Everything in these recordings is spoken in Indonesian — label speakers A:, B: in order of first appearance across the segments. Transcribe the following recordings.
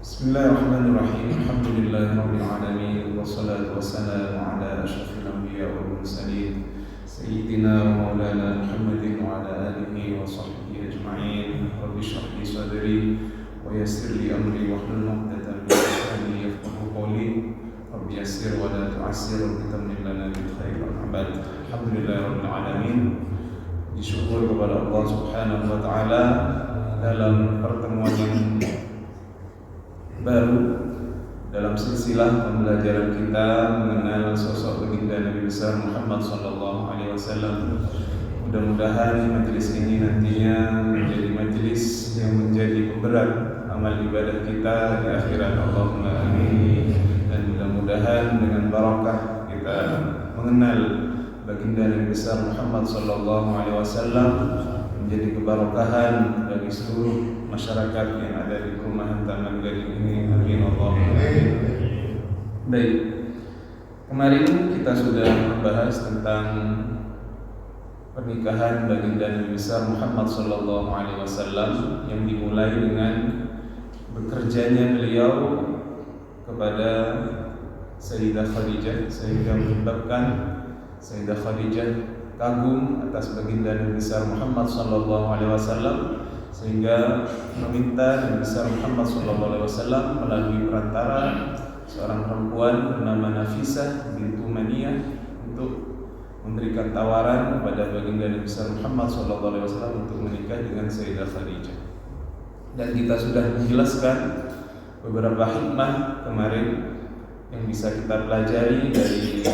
A: Bismillahirrahmanirrahim. Alhamdulillahirabbil alamin wassalatu wassalamu ala asyrafil anbiya'i wal mursalin sayyidina wa maulana Muhammadin wa ala alihi wa sahbihi ajma'in. Rabbi shrah li sadri wa yassir li amri wahlul 'uqdatam min lisani yafqahu qawli. Rabbi yassir wa la tu'assir wa tammim lana bil khair wal 'abad. Alhamdulillahirabbil alamin. Disyukur kepada Allah Subhanahu wa taala dalam pertemuan yang baru dalam silsilah pembelajaran kita mengenal sosok baginda Nabi besar Muhammad sallallahu alaihi wasallam. Mudah-mudahan majelis ini nantinya menjadi majelis yang menjadi pemberat amal ibadah kita di akhirat. Allahumma amin. Dan mudah-mudahan dengan barakah kita mengenal baginda Nabi besar Muhammad sallallahu alaihi wasallam menjadi keberkahan bagi seluruh masyarakat yang ada di perumahan Taman Gading ini. Amin Allahumma amin. Baik, kemarin kita sudah membahas tentang pernikahan baginda Nabi besar Muhammad sallallahu alaihi wasallam yang dimulai dengan bekerjanya beliau kepada Sayyidah Khadijah, sehingga menyebabkan Sayyidah Khadijah kagum atas baginda Nabi besar Muhammad sallallahu alaihi wasallam, sehingga meminta Nabi besar Muhammad sallallahu alaihi wasallam melalui perantara seorang perempuan bernama Nafisah bintu Maniyah untuk memberikan tawaran kepada baginda Nabi besar Muhammad sallallahu alaihi wasallam untuk menikah dengan Sayyidah Khadijah. Dan kita sudah menjelaskan beberapa hikmah kemarin yang bisa kita pelajari dari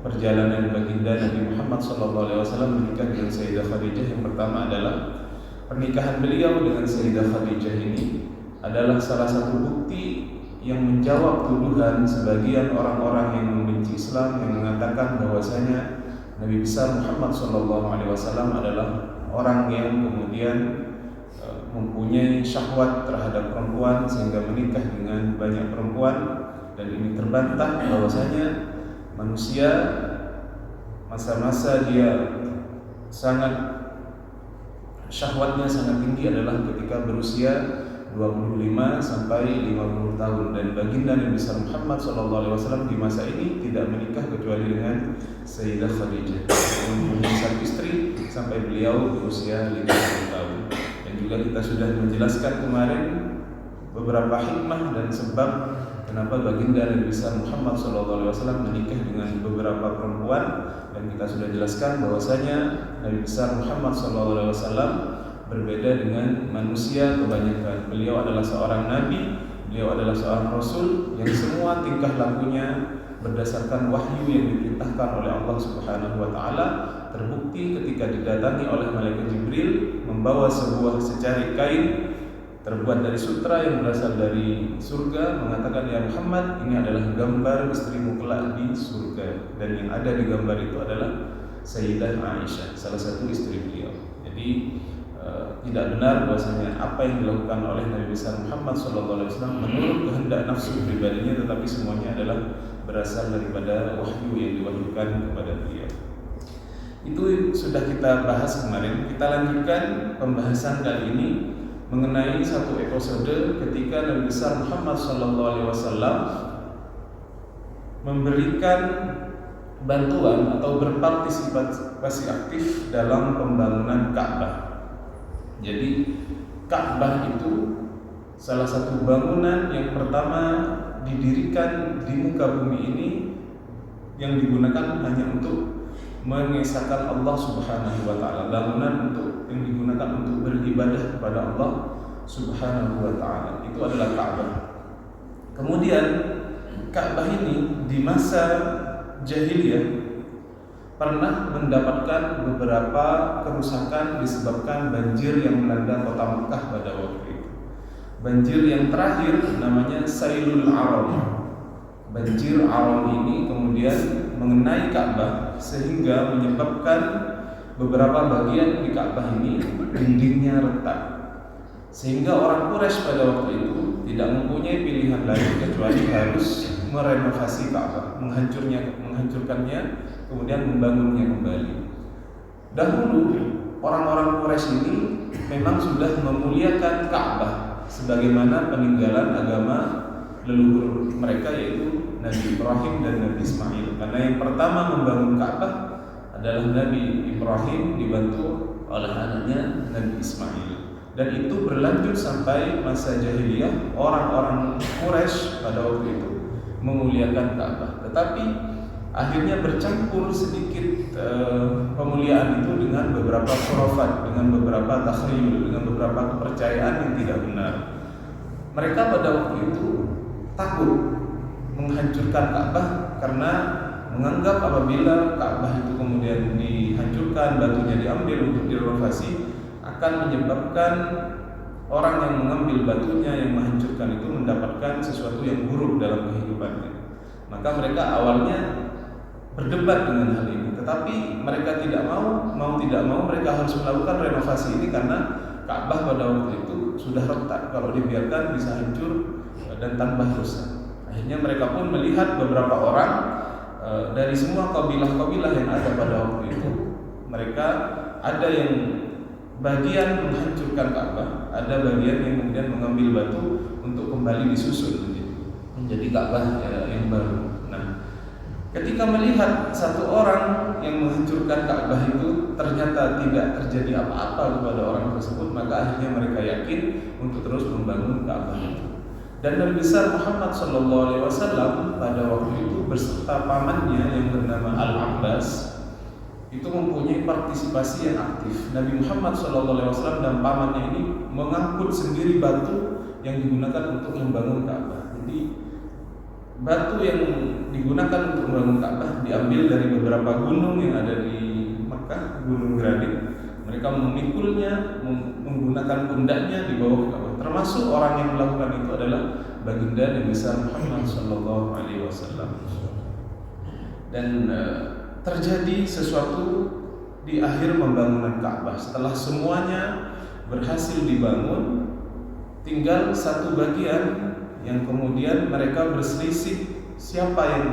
A: perjalanan baginda Nabi Muhammad SAW menikah dengan Sayyidah Khadijah. Yang pertama adalah pernikahan beliau dengan Sayyidah Khadijah ini adalah salah satu bukti yang menjawab tuduhan sebagian orang-orang yang membenci Islam, yang mengatakan bahwasanya Nabi besar Muhammad SAW adalah orang yang kemudian mempunyai syahwat terhadap perempuan sehingga menikah dengan banyak perempuan. Dan ini terbantah bahwasanya manusia masa-masa dia sangat syahwatnya sangat tinggi adalah ketika berusia 25 sampai 50 tahun. Dan baginda Nabi besar Muhammad SAW di masa ini tidak menikah kecuali dengan Sayyidah Khadijah, mempunyai satu istri sampai beliau berusia 50 tahun. Dan juga kita sudah menjelaskan kemarin beberapa hikmah dan sebab kenapa baginda Nabi besar Muhammad SAW menikah dengan beberapa perempuan. Dan kita sudah jelaskan bahwasanya Nabi besar Muhammad SAW berbeda dengan manusia kebanyakan. Beliau adalah seorang nabi, beliau adalah seorang rasul yang semua tingkah lakunya berdasarkan wahyu yang diperintahkan oleh Allah Subhanahu wa taala. Terbukti ketika didatangi oleh malaikat Jibril membawa sebuah secari kain terbuat dari sutra yang berasal dari surga, mengatakan, "Ya Muhammad, ini adalah gambar istrimu kelak di surga." Dan yang ada di gambar itu adalah Sayyidah Aisyah, salah satu istri beliau. Jadi tidak benar bahwasanya apa yang dilakukan oleh Nabi besar Muhammad SAW menurut kehendak nafsu pribadinya, tetapi semuanya adalah berasal daripada wahyu yang diwahyukan kepada beliau. Itu sudah kita bahas kemarin. Kita lanjutkan pembahasan kali ini mengenai satu episode ketika Nabi besar Muhammad SAW memberikan bantuan atau berpartisipasi aktif dalam pembangunan Ka'bah. Jadi Ka'bah itu salah satu bangunan yang pertama didirikan di muka bumi ini, yang digunakan hanya untuk mengesahkan Allah Subhanahu wa taala, bangunan untuk yang digunakan untuk beribadah kepada Allah Subhanahu wa taala. Itu adalah Ka'bah. Kemudian Ka'bah ini di masa jahiliyah pernah mendapatkan beberapa kerusakan disebabkan banjir yang melanda kota Mekah pada waktu itu. Banjir yang terakhir namanya Sailul Aram. Banjir Aram ini kemudian mengenai Ka'bah sehingga menyebabkan beberapa bagian di Ka'bah ini dindingnya retak, sehingga orang Quraisy pada waktu itu tidak mempunyai pilihan lain kecuali harus merenovasi Ka'bah, menghancurkannya, kemudian membangunnya kembali. Dahulu orang-orang Quraisy ini memang sudah memuliakan Ka'bah sebagaimana peninggalan agama leluhur mereka, yaitu Nabi Ibrahim dan Nabi Ismail. Karena yang pertama membangun Ka'bah adalah Nabi Ibrahim dibantu oleh anaknya Nabi Ismail. Dan itu berlanjut sampai masa jahiliyah. Orang-orang Quraisy pada waktu itu memuliakan Ka'bah, tetapi akhirnya bercampur sedikit pemuliaan itu dengan beberapa khurafat, dengan beberapa takhriyul, dengan beberapa kepercayaan yang tidak benar. Mereka pada waktu itu takut menghancurkan Ka'bah karena menganggap apabila Ka'bah itu kemudian dihancurkan, batunya diambil untuk direnovasi, akan menyebabkan orang yang mengambil batunya, yang menghancurkan itu mendapatkan sesuatu yang buruk dalam kehidupannya. Maka mereka awalnya berdebat dengan hal ini, tetapi mereka tidak mau tidak mau mereka harus melakukan renovasi ini karena Ka'bah pada waktu itu sudah retak, kalau dibiarkan bisa hancur dan tambah rusak. Akhirnya mereka pun melihat beberapa orang dari semua kabilah-kabilah yang ada pada waktu itu, mereka ada yang bagian menghancurkan Ka'bah, ada bagian yang kemudian mengambil batu untuk kembali disusun menjadi Ka'bah yang baru. Nah, ketika melihat satu orang yang menghancurkan Ka'bah itu ternyata tidak terjadi apa-apa kepada orang tersebut, maka akhirnya mereka yakin untuk terus membangun Ka'bah itu. Dan Nabi besar Muhammad SAW pada waktu itu beserta pamannya yang bernama Al-Abbas itu mempunyai partisipasi yang aktif. Nabi Muhammad SAW dan pamannya ini mengangkut sendiri batu yang digunakan untuk membangun Ka'bah. Jadi batu yang digunakan untuk membangun Ka'bah diambil dari beberapa gunung yang ada di Makkah, gunung granit. Mereka memikulnya, menggunakan pundaknya di bawah Ka'bah. Termasuk orang yang melakukan itu adalah baginda Nabi besar Muhammad SAW. Dan terjadi sesuatu di akhir pembangunan Ka'bah. Setelah semuanya berhasil dibangun, tinggal satu bagian yang kemudian mereka berselisih siapa yang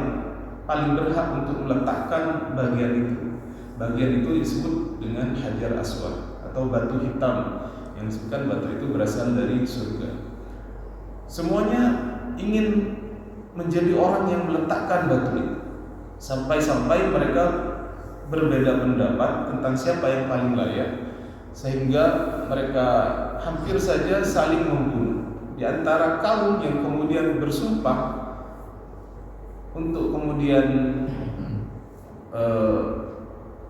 A: paling berhak untuk meletakkan bagian itu. Bagian itu disebut dengan Hajar Aswad atau batu hitam, yang disebutkan batu itu berasal dari surga. Semuanya ingin menjadi orang yang meletakkan batu itu. Sampai-sampai mereka berbeda pendapat tentang siapa yang paling layak, sehingga mereka hampir saja saling membunuh. Di antara kaum yang kemudian bersumpah untuk kemudian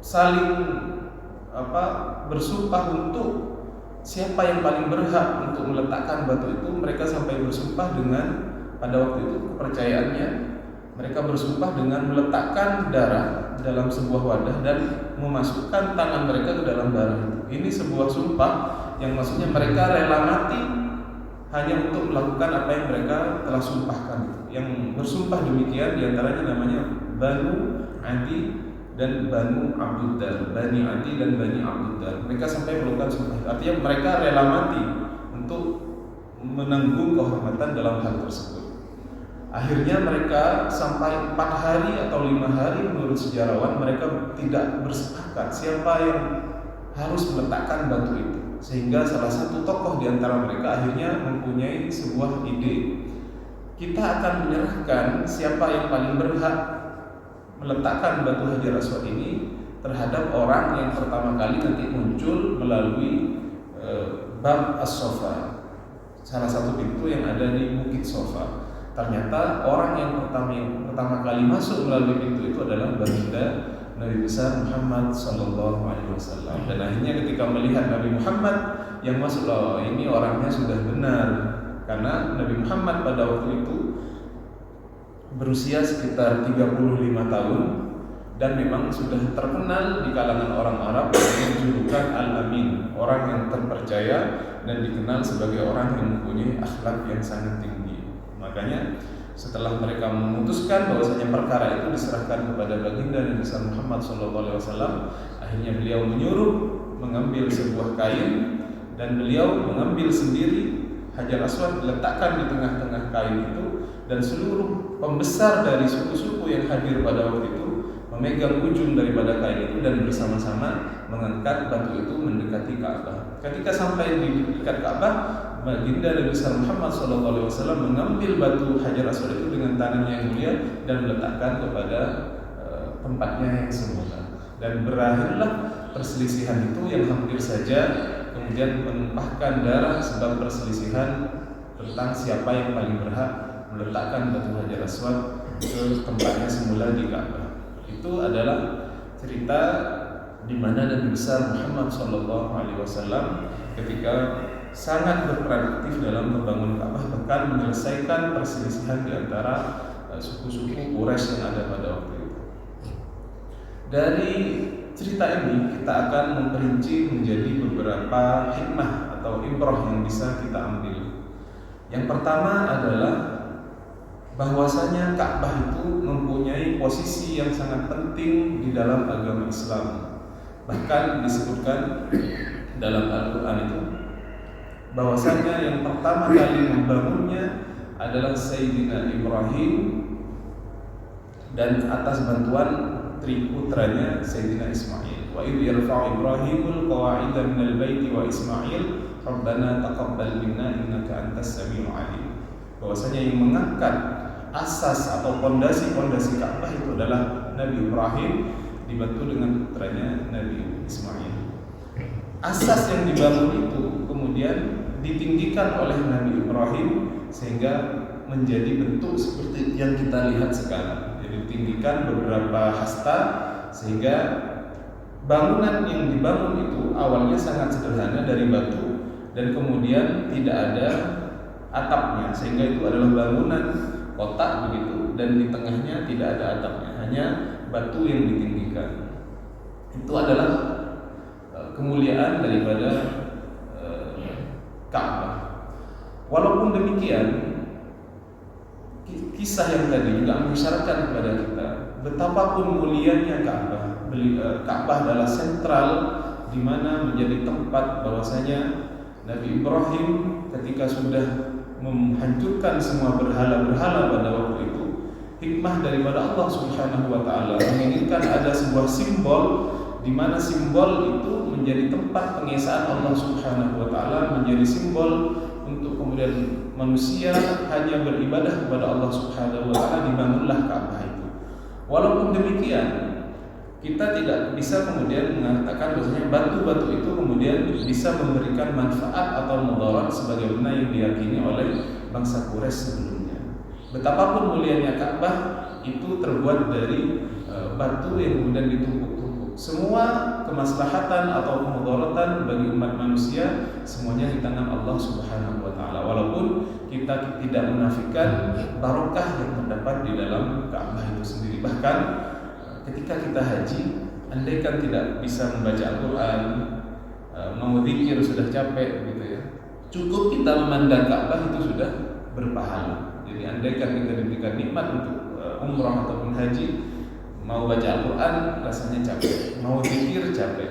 A: saling bersumpah untuk siapa yang paling berhak untuk meletakkan batu itu, mereka sampai bersumpah dengan, pada waktu itu kepercayaannya, mereka bersumpah dengan meletakkan darah dalam sebuah wadah dan memasukkan tangan mereka ke dalam darah itu. Ini sebuah sumpah yang maksudnya mereka rela mati hanya untuk melakukan apa yang mereka telah sumpahkan. Yang bersumpah demikian diantaranya namanya Banu Adi dan Banu Abduddar, Bani Adi dan Bani Abduddar. Mereka sampai melakukan sumpah. Artinya mereka rela mati untuk menanggung kehormatan dalam hal tersebut. Akhirnya mereka sampai 4 hari atau 5 hari menurut sejarawan mereka tidak bersepakat siapa yang harus meletakkan batu itu. Sehingga salah satu tokoh di antara mereka akhirnya mempunyai sebuah ide. Kita akan menyerahkan siapa yang paling berhak meletakkan batu Hajar Aswad ini terhadap orang yang pertama kali nanti muncul melalui Bab As-Sofa, salah satu pintu yang ada di Bukit Sofa. Ternyata orang yang pertama kali masuk melalui pintu itu adalah baginda Nabi besar Muhammad SAW. Dan akhirnya ketika melihat Nabi Muhammad yang masuk, ini orangnya sudah benar, karena Nabi Muhammad pada waktu itu berusia sekitar 35 tahun dan memang sudah terkenal di kalangan orang Arab dengan julukan Al-Amin, orang yang terpercaya dan dikenal sebagai orang yang mempunyai akhlak yang sangat tinggi. Makanya setelah mereka memutuskan bahwasanya perkara itu diserahkan kepada baginda Nabi Muhammad SAW, akhirnya beliau menyuruh mengambil sebuah kain dan beliau mengambil sendiri Hajar Aswad, diletakkan di tengah-tengah kain itu, dan seluruh pembesar dari suku-suku yang hadir pada waktu itu memegang ujung daripada kain itu dan bersama-sama mengangkat batu itu mendekati Ka'bah. Ketika sampai di dekat Ka'bah, baginda Nabi besar Muhammad SAW mengambil batu Hajar Aswad itu dengan tangannya yang mulia dan meletakkan kepada tempatnya yang semula. Dan berakhirlah perselisihan itu yang hampir saja kemudian menumpahkan darah sebab perselisihan tentang siapa yang paling berhak meletakkan batu Hajar Aswad ke tempatnya semula di Ka'bah. Itu adalah cerita di mana Nabi besar Muhammad SAW ketika sangat berperan aktif dalam membangun Ka'bah, bahkan menyelesaikan perselisihan di antara suku-suku Quraisy yang ada pada waktu itu. Dari cerita ini kita akan memperinci menjadi beberapa hikmah atau ibrah yang bisa kita ambil. Yang pertama adalah bahwasanya Ka'bah itu mempunyai posisi yang sangat penting di dalam agama Islam. Bahkan disebutkan dalam Al-Quran itu bahwasanya yang pertama kali membangunnya adalah Sayyidina Ibrahim dan atas bantuan putranya Sayyidina Ismail. Wa idh yarfa'u Ibrahimul qawa'ida minal baiti wa Ismail Rabbana taqabbal minna innaka antas samiul alim. Bahwasanya yang mengangkat asas atau pondasi-pondasi Ka'bah itu adalah Nabi Ibrahim dibantu dengan putranya Nabi Ismail. Asas yang dibangun itu kemudian ditinggikan oleh Nabi Ibrahim sehingga menjadi bentuk seperti yang kita lihat sekarang. Jadi ditinggikan beberapa hasta sehingga bangunan yang dibangun itu awalnya sangat sederhana dari batu dan kemudian tidak ada atapnya, sehingga itu adalah bangunan kotak begitu dan di tengahnya tidak ada atapnya, hanya batu yang ditinggikan. Itu adalah kemuliaan daripada Ka'bah. Walaupun demikian, kisah yang tadi juga mengisyaratkan kepada kita betapapun mulianya Ka'bah. Ka'bah adalah sentral di mana menjadi tempat bahwasanya Nabi Ibrahim ketika sudah menghancurkan semua berhala-berhala pada waktu itu, hikmah daripada Allah Subhanahu wa taala menginginkan ada sebuah simbol di mana simbol itu menjadi tempat pengesaan Allah Subhanahu wa taala, menjadi simbol untuk kemudian manusia hanya beribadah kepada Allah Subhanahu wa taala, dibangunlah Ka'bah itu. Walaupun demikian, kita tidak bisa kemudian mengatakan bahwasanya batu-batu itu kemudian bisa memberikan manfaat atau mudarat sebagaimana yang diyakini oleh bangsa Quraisy sebelumnya. Betapapun mulianya Ka'bah itu terbuat dari batu yang kemudian ditumpuk-tumpuk. Semua kemaslahatan atau kemudaratan bagi umat manusia semuanya di tangan Allah Subhanahu wa taala. Walaupun kita tidak menafikan barokah yang terdapat di dalam Ka'bah itu sendiri. Bahkan ketika kita haji, andaikan tidak bisa membaca Al-Quran, mau zikir sudah capek gitu ya, cukup kita memandang Ka'bah itu sudah berpahala. Jadi andaikan kita diberikan nikmat untuk umrah ataupun haji, mau baca Al-Quran rasanya capek, mau zikir capek,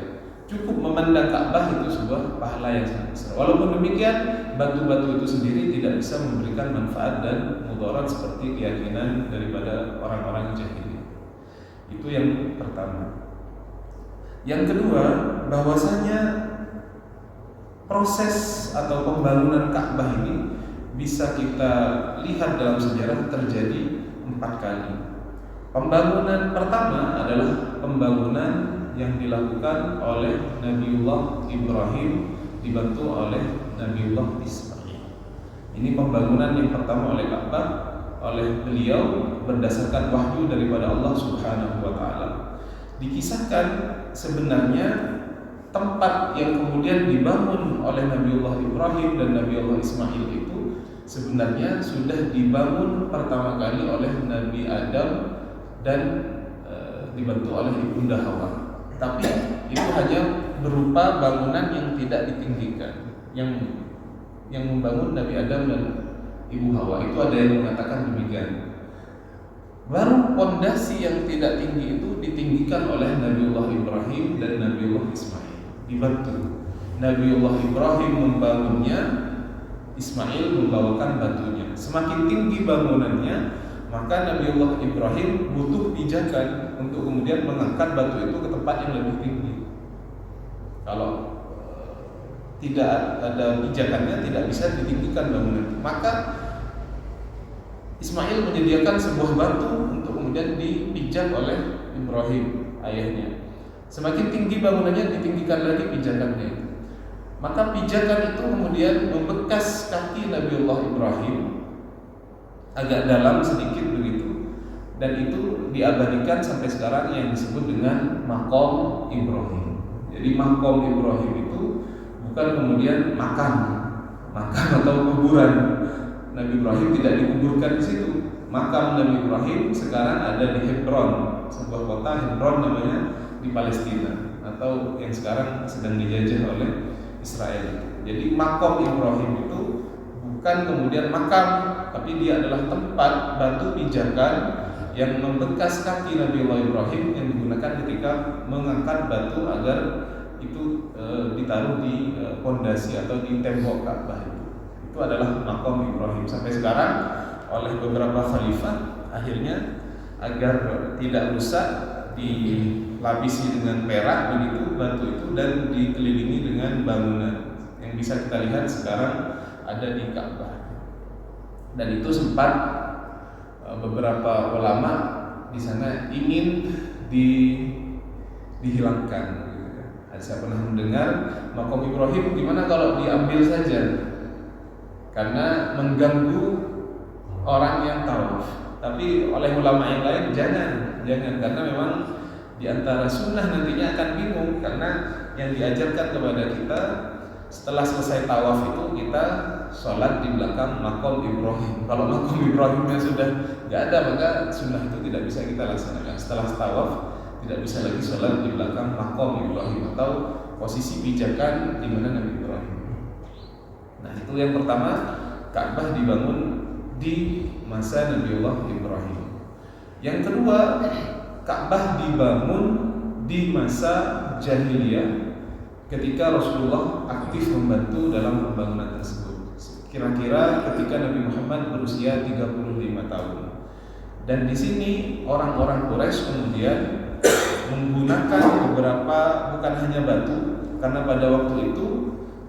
A: cukup memandang Ka'bah itu sebuah pahala yang sangat besar. Walaupun demikian, batu-batu itu sendiri tidak bisa memberikan manfaat dan mudarat seperti keyakinan daripada orang-orang jahiliyah. Itu yang pertama. Yang kedua, bahwasanya proses atau pembangunan Ka'bah ini bisa kita lihat dalam sejarah terjadi 4 kali. Pembangunan pertama adalah pembangunan yang dilakukan oleh Nabiullah Ibrahim dibantu oleh Nabiullah Ismail. Ini pembangunan yang pertama oleh Ka'bah oleh beliau berdasarkan wahyu daripada Allah Subhanahu wa taala. Dikisahkan sebenarnya tempat yang kemudian dibangun oleh Nabiullah Ibrahim dan Nabiullah Ismail itu sebenarnya sudah dibangun pertama kali oleh Nabi Adam dan dibantu oleh Ibunda Hawa. Tapi itu hanya berupa bangunan yang tidak ditinggikan. Yang membangun Nabi Adam dan Ibu Hawa itu ada yang mengatakan demikian. Baru pondasi yang tidak tinggi itu ditinggikan oleh Nabiullah Ibrahim dan Nabiullah Ismail, dibantu. Nabiullah Ibrahim membangunnya, Ismail membawakan batunya. Semakin tinggi bangunannya, maka Nabiullah Ibrahim butuh pijakan untuk kemudian mengangkat batu itu ke tempat yang lebih tinggi. Kalau tidak ada pijakannya, tidak bisa ditinggikan bangunan itu. Maka Ismail menyediakan sebuah batu untuk kemudian dipijak oleh Ibrahim ayahnya. Semakin tinggi bangunannya, ditinggikan lagi pijakannya itu. Maka pijakan itu kemudian membekas kaki Nabiullah Ibrahim agak dalam sedikit begitu, dan itu diabadikan sampai sekarang yang disebut dengan Maqam Ibrahim. Jadi Maqam Ibrahim itu bukan kemudian makam atau kuburan. Nabi Ibrahim tidak dikuburkan di situ. Makam Nabi Ibrahim sekarang ada di Hebron, sebuah kota Hebron namanya, di Palestina, atau yang sekarang sedang dijajah oleh Israel. Jadi makam Ibrahim itu bukan kemudian makam, tapi dia adalah tempat batu pijakan yang membekas kaki Nabiullah Ibrahim yang digunakan ketika mengangkat batu agar itu ditaruh di pondasi atau di tembok Ka'bah. Itu adalah makam Ibrahim sampai sekarang oleh beberapa khalifah. Akhirnya agar tidak rusak, dilapisi dengan perak begitu batu itu dan dikelilingi dengan bangunan yang bisa kita lihat sekarang ada di Ka'bah. Dan itu sempat beberapa ulama di sana ingin dihilangkan. Saya pernah mendengar makam Ibrahim gimana kalau diambil saja, karena mengganggu orang yang tawaf. Tapi oleh ulama yang lain jangan, karena memang di antara sunnah nantinya akan bingung, karena yang diajarkan kepada kita setelah selesai tawaf itu kita sholat di belakang makam Ibrahim. Kalau makam Ibrahimnya sudah nggak ada, maka sunnah itu tidak bisa kita laksanakan. Setelah tawaf tidak bisa lagi sholat di belakang makam Ibrahim atau posisi pijakan di mana Nabi Ibrahim. Nah, itu yang pertama, Ka'bah dibangun di masa Nabiullah Ibrahim. Yang kedua, Ka'bah dibangun di masa jahiliyah ketika Rasulullah aktif membantu dalam pembangunan tersebut. Kira-kira ketika Nabi Muhammad berusia 35 tahun. Dan di sini orang-orang Quraisy kemudian menggunakan beberapa, bukan hanya batu, karena pada waktu itu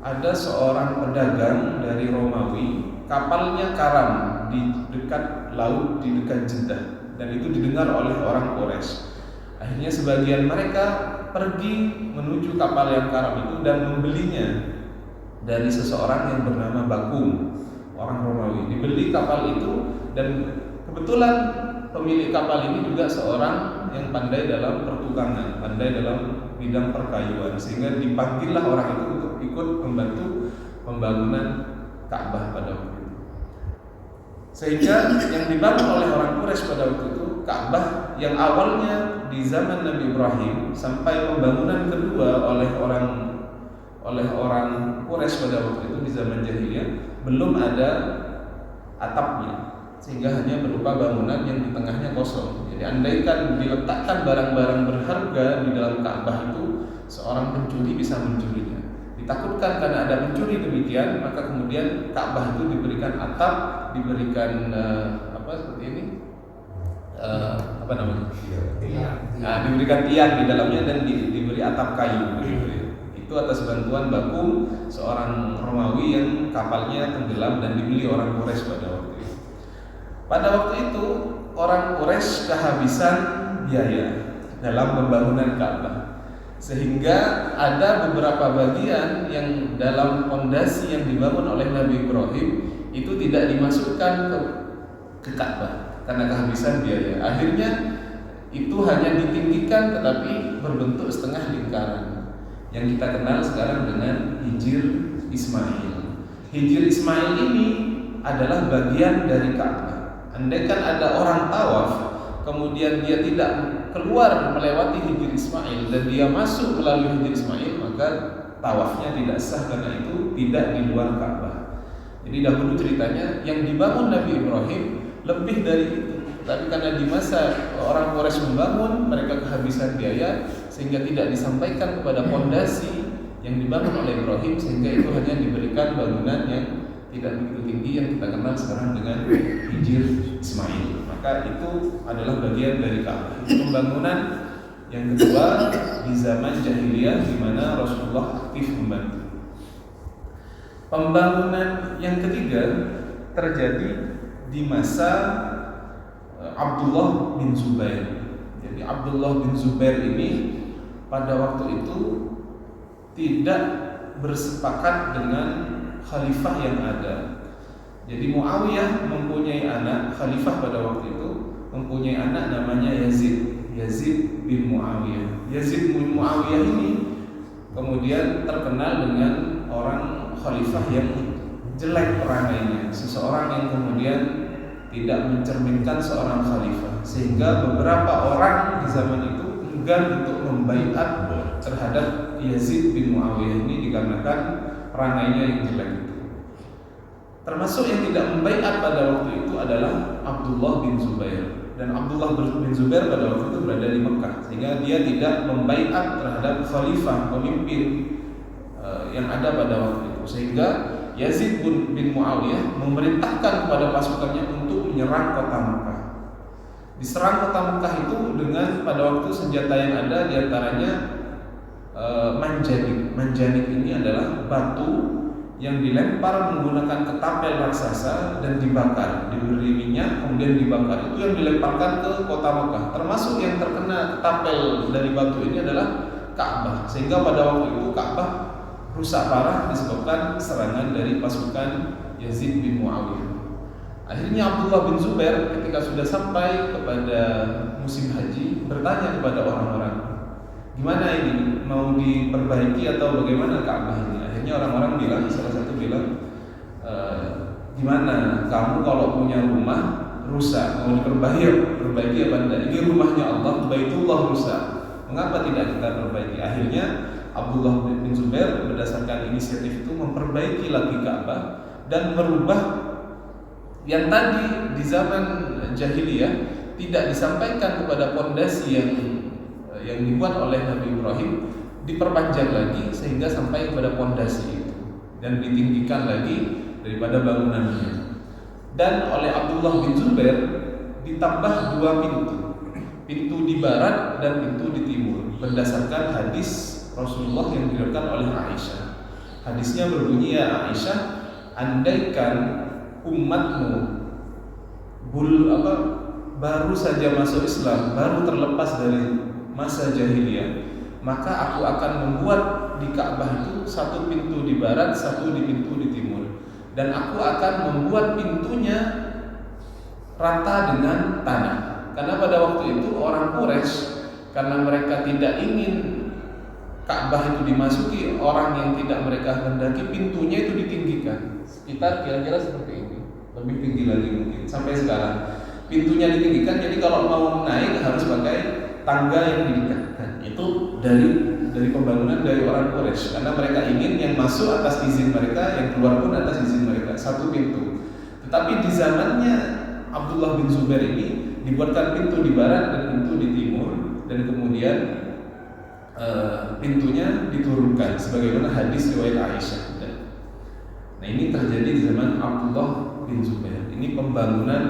A: ada seorang pedagang dari Romawi, kapalnya karam di dekat laut, di dekat Jeddah, dan itu didengar oleh orang Quraisy. Akhirnya sebagian mereka pergi menuju kapal yang karam itu dan membelinya dari seseorang yang bernama Bakum, orang Romawi. Dibeli kapal itu, dan kebetulan pemilik kapal ini juga seorang yang pandai dalam pertukangan, pandai dalam bidang perkayuan, sehingga dipanggillah orang itu untuk ikut membantu pembangunan Ka'bah pada waktu itu. Sehingga yang dibangun oleh orang Quraisy pada waktu itu, Ka'bah yang awalnya di zaman Nabi Ibrahim sampai pembangunan kedua oleh orang Quraisy pada waktu itu di zaman jahiliyah, belum ada atapnya, sehingga hanya berupa bangunan yang di tengahnya kosong. Jadi andaikan diletakkan barang-barang berharga di dalam Ka'bah itu, seorang pencuri bisa mencurinya. Ditakutkan karena ada pencuri demikian, maka kemudian Ka'bah itu diberikan atap, diberikan seperti ini, apa namanya? Nah, diberikan tiang di dalamnya dan diberi atap kayu. Itu atas bantuan Bakum, seorang Romawi yang kapalnya tenggelam dan dibeli orang Quraisy pada waktu itu. Pada waktu itu orang Quraisy kehabisan biaya dalam pembangunan Ka'bah, sehingga ada beberapa bagian yang dalam fondasi yang dibangun oleh Nabi Ibrahim itu tidak dimasukkan ke Ka'bah karena kehabisan biaya. Akhirnya itu hanya ditinggikan tetapi berbentuk setengah lingkaran yang kita kenal sekarang dengan Hijr Ismail. Hijr Ismail ini adalah bagian dari Ka'bah. Andaikan ada orang tawaf, kemudian dia tidak keluar melewati Hijr Ismail dan dia masuk melalui Hijr Ismail, maka tawafnya tidak sah karena itu tidak di luar Ka'bah. Jadi dahulu ceritanya yang dibangun Nabi Ibrahim lebih dari itu, tapi karena di masa orang Quraisy membangun, mereka kehabisan biaya sehingga tidak disampaikan kepada fondasi yang dibangun oleh Ibrahim, sehingga itu hanya diberikan bangunan yang tidak begitu tinggi yang kita kenal sekarang dengan Hijr Ismail. Maka itu adalah bagian dari Ka'bah. Pembangunan yang kedua di zaman jahiliyah di mana Rasulullah aktif membantu. Pembangunan yang ketiga terjadi di masa Abdullah bin Zubair. Jadi Abdullah bin Zubair ini pada waktu itu tidak bersepakat dengan khalifah yang ada. Jadi Muawiyah mempunyai anak, khalifah pada waktu itu mempunyai anak namanya Yazid bin Muawiyah. Yazid bin Muawiyah ini kemudian terkenal dengan orang khalifah yang jelek perangainya, seseorang yang kemudian tidak mencerminkan seorang khalifah, sehingga beberapa orang di zaman itu enggan untuk membaiat terhadap Yazid bin Muawiyah ini dikarenakan perangainya yang jelek itu. Termasuk yang tidak membaiat pada waktu itu adalah Abdullah bin Zubair. Dan Abdullah bin Zubair pada waktu itu berada di Mekah, sehingga dia tidak membaiat terhadap khalifah, pemimpin yang ada pada waktu itu. Sehingga Yazid bin Muawiyah memerintahkan kepada pasukannya untuk menyerang kota Mekah. Diserang kota Mekah itu dengan pada waktu senjata yang ada diantaranya manjanik. Manjanik ini adalah batu yang dilempar menggunakan ketapel raksasa dan dibakar, diberi minyak kemudian dibakar. Itu yang dilemparkan ke kota Mekah. Termasuk yang terkena ketapel dari batu ini adalah Ka'bah, sehingga pada waktu itu Ka'bah rusak parah disebabkan serangan dari pasukan Yazid bin Muawiyah. Akhirnya Abdullah bin Zubair ketika sudah sampai kepada musim haji bertanya kepada orang-orang, gimana ini, mau diperbaiki atau bagaimana Ka'bah ini? Akhirnya orang-orang bilang, salah satu bilang, gimana kamu kalau punya rumah rusak mau perbaiki apa enggak? Ini rumahnya Allah, Baitullah rusak, mengapa tidak kita perbaiki? Akhirnya Abdullah bin Zubair berdasarkan inisiatif itu memperbaiki lagi Ka'bah dan merubah yang tadi di zaman jahiliyah tidak disampaikan kepada pondasi yang dibuat oleh Nabi Ibrahim, diperpanjang lagi sehingga sampai kepada pondasi itu dan ditinggikan lagi daripada bangunannya. Dan oleh Abdullah bin Zubair ditambah 2 pintu di barat dan pintu di timur berdasarkan hadis Rasulullah yang diriwayatkan oleh Aisyah. Hadisnya berbunyi, ya Aisyah, andaikan umatmu baru saja masuk Islam, baru terlepas dari masa jahiliyah, maka aku akan membuat di Ka'bah itu 1 pintu di barat, 1 di pintu di timur, dan aku akan membuat pintunya rata dengan tanah. Karena pada waktu itu orang Quraisy, karena mereka tidak ingin Ka'bah itu dimasuki orang yang tidak mereka hendaki, pintunya itu ditinggikan sekitar kira-kira seperti ini, lebih tinggi lagi mungkin sampai sekarang. Pintunya ditinggikan, jadi kalau mau naik harus pakai tangga yang diikatkan. Itu dari pembangunan dari orang Quraisy, karena mereka ingin yang masuk atas izin mereka, yang keluar pun atas izin mereka, 1 pintu. Tetapi di zamannya Abdullah bin Zubair ini dibuatkan pintu di barat dan pintu di timur, dan kemudian pintunya diturunkan sebagaimana hadis riwayat Aisyah. Nah, ini terjadi di zaman Abdullah bin Zubair. Ini pembangunan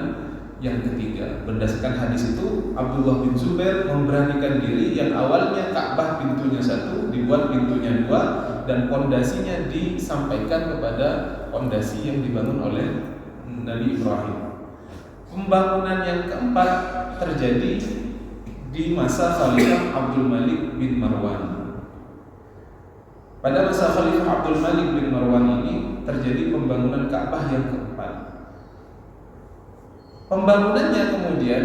A: yang ketiga. Berdasarkan hadis itu, Abdullah bin Zubair memberanikan diri yang awalnya Ka'bah pintunya 1 dibuat pintunya 2 dan pondasinya disampaikan kepada pondasi yang dibangun oleh Nabi Ibrahim. Pembangunan yang keempat terjadi di masa Khalifah Abdul Malik bin Marwan. Pada masa Khalifah Abdul Malik bin Marwan ini terjadi pembangunan Ka'bah yang keempat. Pembangunannya kemudian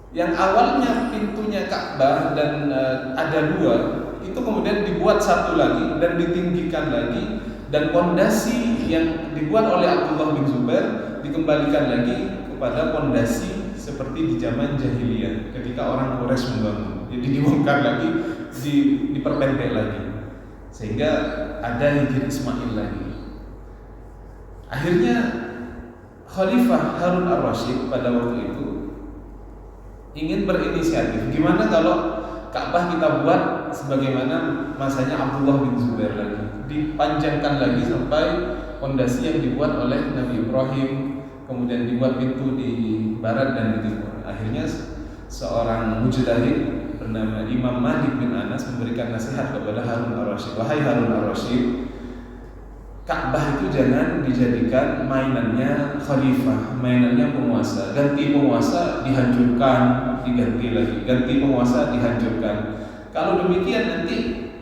A: yang awalnya pintunya Ka'bah dan ada 2, itu kemudian dibuat 1 lagi dan ditinggikan lagi, dan pondasi yang dibuat oleh Abdullah bin Zubair dikembalikan lagi kepada pondasi seperti di zaman jahiliyah ketika orang Quraisy membangun. Jadi dibongkar lagi, diperpendek lagi, sehingga ada Hijr Ismail lagi. Akhirnya Khalifah Harun ar-Rasyid pada waktu itu ingin berinisiatif, gimana kalau Ka'bah kita buat sebagaimana masanya Abdullah bin Zubair lagi, dipanjangkan lagi sampai pondasi yang dibuat oleh Nabi Ibrahim, kemudian dibuat pintu di barat dan di timur. Akhirnya seorang mujtahid bernama Imam Malik bin Anas memberikan nasihat kepada Harun ar-Rasyid. Wahai Harun ar-Rasyid, Ka'bah itu jangan dijadikan mainannya khalifah, mainannya penguasa. Ganti penguasa dihancurkan, diganti lagi. Ganti penguasa dihancurkan. Kalau demikian nanti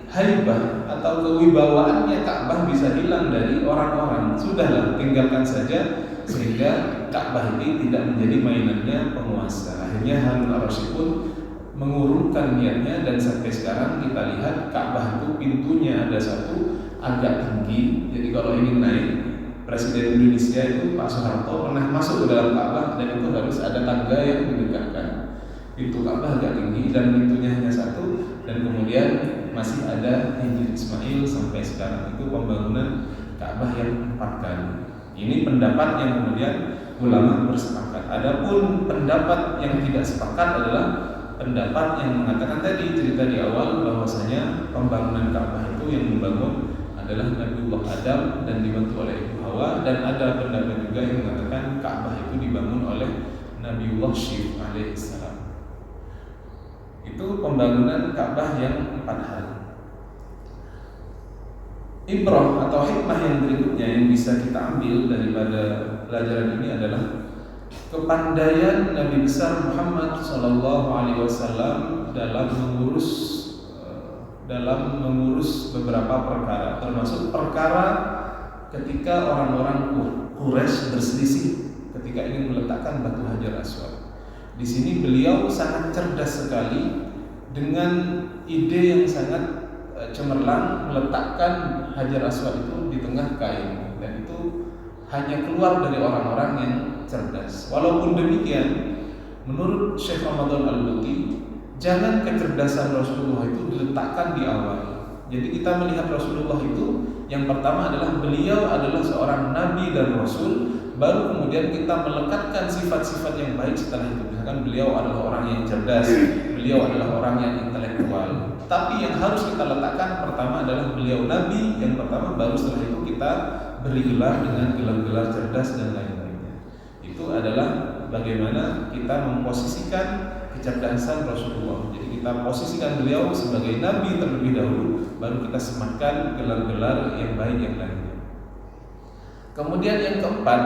A: haibah atau kewibawaannya Ka'bah bisa hilang dari orang-orang. Sudahlah, tinggalkan saja sehingga Ka'bah ini tidak menjadi mainannya penguasa. Akhirnya Harun ar-Rasyid pun mengurungkan niatnya, dan sampai sekarang kita lihat Ka'bah itu pintunya ada satu agak tinggi. Jadi kalau ingin naik, Presiden Indonesia itu Pak Soeharto pernah masuk ke dalam Ka'bah dan itu harus ada tangga yang mendekatkan. Pintu Ka'bah agak tinggi dan pintunya hanya satu, dan kemudian masih ada Hijri Ismail sampai sekarang. Itu pembangunan Ka'bah yang 4 kali. Ini pendapat yang kemudian ulama bersepakat. Adapun pendapat yang tidak sepakat adalah pendapat yang mengatakan tadi cerita di awal bahwasanya pembangunan Ka'bah itu yang membangun adalah Nabiullah Adam dan dibantu oleh Ibu Hawa, dan ada pendapat juga yang mengatakan Ka'bah itu dibangun oleh Nabiullah Syif alaihissalam. Itu pembangunan Ka'bah yang 4 hal. Ibrah atau hikmah yang berikutnya yang bisa kita ambil daripada pelajaran ini adalah kepandaian Nabi besar Muhammad SAW dalam mengurus beberapa perkara, termasuk perkara ketika orang-orang Quraisy berselisih ketika ingin meletakkan batu Hajar Aswad. Di sini beliau sangat cerdas sekali dengan ide yang sangat cemerlang meletakkan Hajar Aswad itu di tengah kain, dan itu hanya keluar dari orang-orang yang cerdas. Walaupun demikian, menurut Syekh Ramadan Al-Buti, jangan kecerdasan Rasulullah itu diletakkan di awal. Jadi kita melihat Rasulullah itu yang pertama adalah beliau adalah seorang nabi dan rasul, baru kemudian kita melekatkan sifat-sifat yang baik setelah itu. Misalkan beliau adalah orang yang cerdas, beliau adalah orang yang intelektual. Tapi yang harus kita letakkan pertama adalah beliau nabi yang pertama, baru setelah itu kita beri gelar dengan gelar-gelar cerdas dan lain-lainnya. Itu adalah bagaimana kita memposisikan kecerdasan Rasulullah. Jadi kita posisikan beliau sebagai nabi terlebih dahulu, baru kita sematkan gelar-gelar yang baik yang lainnya. Kemudian yang keempat,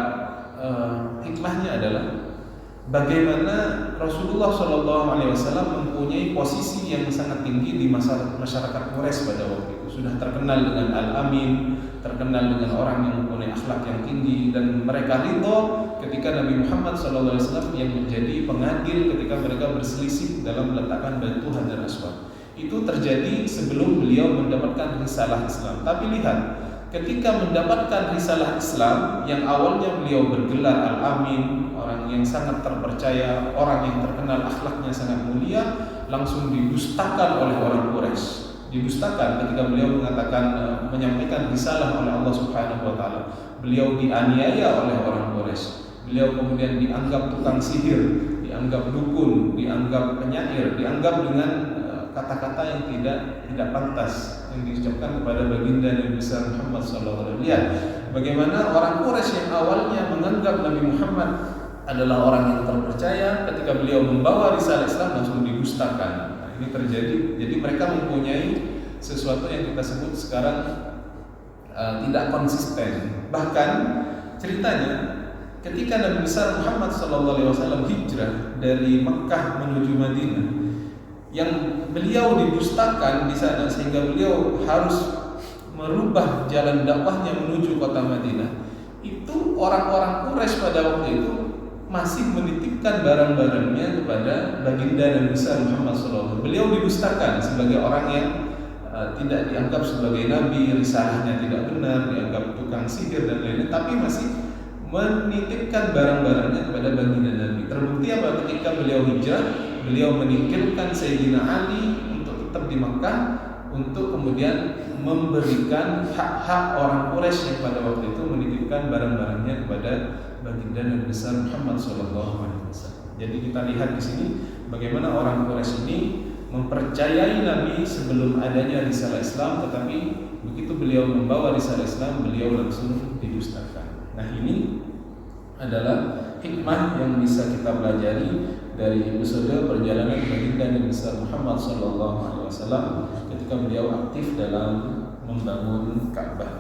A: hikmahnya adalah bagaimana Rasulullah SAW mempunyai posisi yang sangat tinggi di masyarakat Quraisy pada waktu itu. Sudah terkenal dengan Al-Amin, terkenal dengan orang yang mempunyai akhlak yang tinggi, dan mereka ridho ketika Nabi Muhammad SAW yang menjadi pengadil ketika mereka berselisih dalam meletakkan batu Hajar Aswad. Itu terjadi sebelum beliau mendapatkan risalah Islam. Tapi lihat, ketika mendapatkan risalah Islam yang awalnya beliau bergelar Al-Amin, orang yang sangat terpercaya, orang yang terkenal akhlaknya sangat mulia, langsung didustakan oleh orang Quraisy. Didustakan ketika beliau menyampaikan risalah oleh Allah Subhanahu wa taala. Beliau dianiaya oleh orang Quraisy. Beliau kemudian dianggap tukang sihir, dianggap dukun, dianggap penyair, dianggap dengan kata-kata yang tidak pantas yang diucapkan kepada baginda Nabi besar Muhammad SAW. Lihat bagaimana orang Quraisy yang awalnya menganggap Nabi Muhammad adalah orang yang terpercaya, ketika beliau membawa risalah Islam langsung didustakan. Nah, ini terjadi. Jadi mereka mempunyai sesuatu yang kita sebut sekarang tidak konsisten. Bahkan ceritanya ketika Nabi besar Muhammad SAW hijrah dari Mekah menuju Madinah, yang beliau didustakan di sana sehingga beliau harus merubah jalan dakwahnya menuju kota Madinah, itu orang-orang Quraisy pada waktu itu masih menitipkan barang-barangnya kepada baginda Nabi besar Muhammad SAW. Beliau didustakan sebagai orang yang tidak dianggap sebagai nabi, risalahnya tidak benar, dianggap tukang sihir dan lain-lain, tapi masih menitipkan barang-barangnya kepada baginda Nabi. Terbukti apa? Ketika beliau hijrah, beliau meninggalkan Sayyidina Ali untuk tetap di Makkah, untuk kemudian memberikan hak-hak orang Quraisy yang pada waktu itu menitipkan barang-barangnya kepada baginda Nabi besar Muhammad SAW. Jadi kita lihat di sini bagaimana orang Quraisy ini mempercayai Nabi sebelum adanya risalah Islam, tetapi begitu beliau membawa risalah Islam, beliau langsung didustakan. Nah, ini adalah hikmah yang bisa kita pelajari dari episode perjalanan baginda Nabi besar Muhammad sallallahu alaihi wasallam ketika beliau aktif dalam membangun Ka'bah.